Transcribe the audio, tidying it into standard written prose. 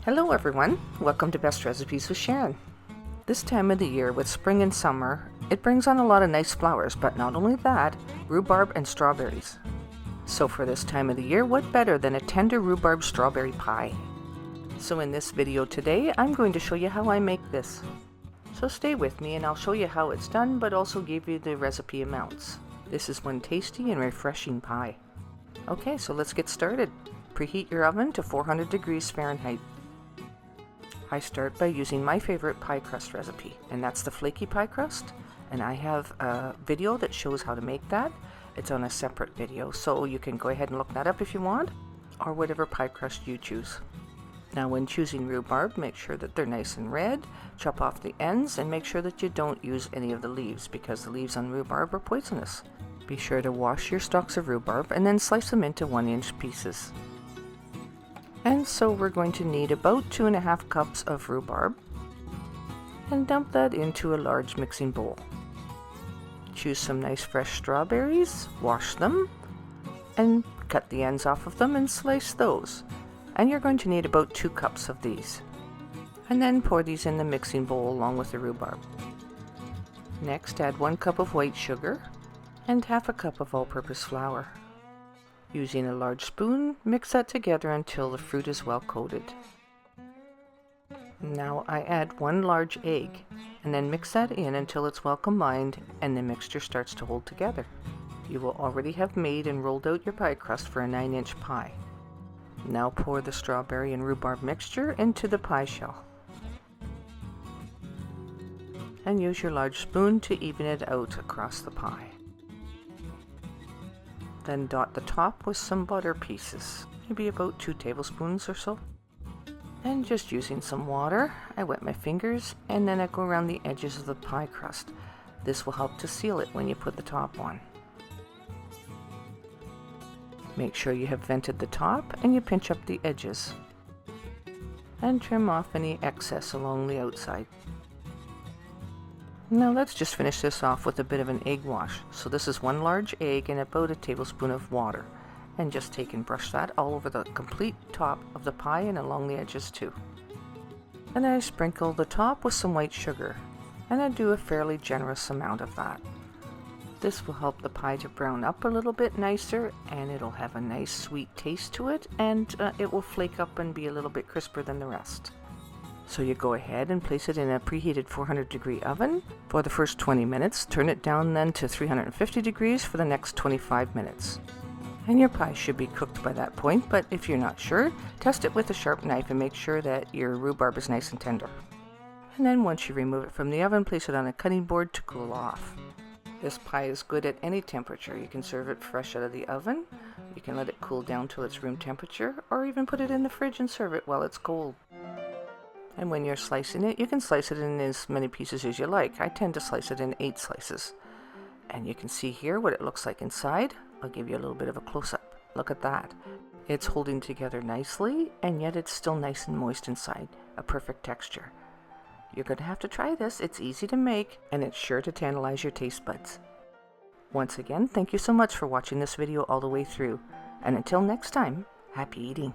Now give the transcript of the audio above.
Hello everyone, welcome to Best Recipes with Sharon. This time of the year with spring and summer, it brings on a lot of nice flowers, but not only that, rhubarb and strawberries. So for this time of the year, what better than a tender rhubarb strawberry pie? So in this video today, I'm going to show you how I make this. So stay with me and I'll show you how it's done, but also give you the recipe amounts. This is one tasty and refreshing pie. Okay, so let's get started. Preheat your oven to 400 degrees Fahrenheit. I start by using my favorite pie crust recipe, and that's the flaky pie crust. And I have a video that shows how to make that. It's on a separate video, so you can go ahead and look that up if you want, or whatever pie crust you choose. Now when choosing rhubarb, make sure that they're nice and red, chop off the ends, and make sure that you don't use any of the leaves, because the leaves on rhubarb are poisonous. Be sure to wash your stalks of rhubarb and then slice them into 1-inch pieces. And so we're going to need about 2.5 cups of rhubarb and dump that into a large mixing bowl. Choose some nice fresh strawberries, wash them, and cut the ends off of them and slice those. And you're going to need about 2 cups of these. And then pour these in the mixing bowl along with the rhubarb. Next, add 1 cup of white sugar and 1/2 cup of all-purpose flour. Using a large spoon, mix that together until the fruit is well coated. Now I add 1 large egg, and then mix that in until it's well combined and the mixture starts to hold together. You will already have made and rolled out your pie crust for a 9-inch pie. Now pour the strawberry and rhubarb mixture into the pie shell. And use your large spoon to even it out across the pie. Then dot the top with some butter pieces, maybe about 2 tablespoons or so. And just using some water, I wet my fingers and then I go around the edges of the pie crust. This will help to seal it when you put the top on. Make sure you have vented the top and you pinch up the edges. And trim off any excess along the outside. Now let's just finish this off with a bit of an egg wash. So this is 1 large egg and about a tablespoon of water. And just take and brush that all over the complete top of the pie and along the edges too. And then I sprinkle the top with some white sugar. And I do a fairly generous amount of that. This will help the pie to brown up a little bit nicer, and it'll have a nice sweet taste to it, and it will flake up and be a little bit crisper than the rest. So you go ahead and place it in a preheated 400 degree oven for the first 20 minutes, turn it down then to 350 degrees for the next 25 minutes. And your pie should be cooked by that point, but if you're not sure, test it with a sharp knife and make sure that your rhubarb is nice and tender. And then once you remove it from the oven, place it on a cutting board to cool off. This pie is good at any temperature. You can serve it fresh out of the oven, you can let it cool down till it's room temperature, or even put it in the fridge and serve it while it's cold. And when you're slicing it, you can slice it in as many pieces as you like. I tend to slice it in 8 slices. And you can see here what it looks like inside. I'll give you a little bit of a close-up. Look at that. It's holding together nicely, and yet it's still nice and moist inside. A perfect texture. You're going to have to try this. It's easy to make, and it's sure to tantalize your taste buds. Once again, thank you so much for watching this video all the way through. And until next time, happy eating.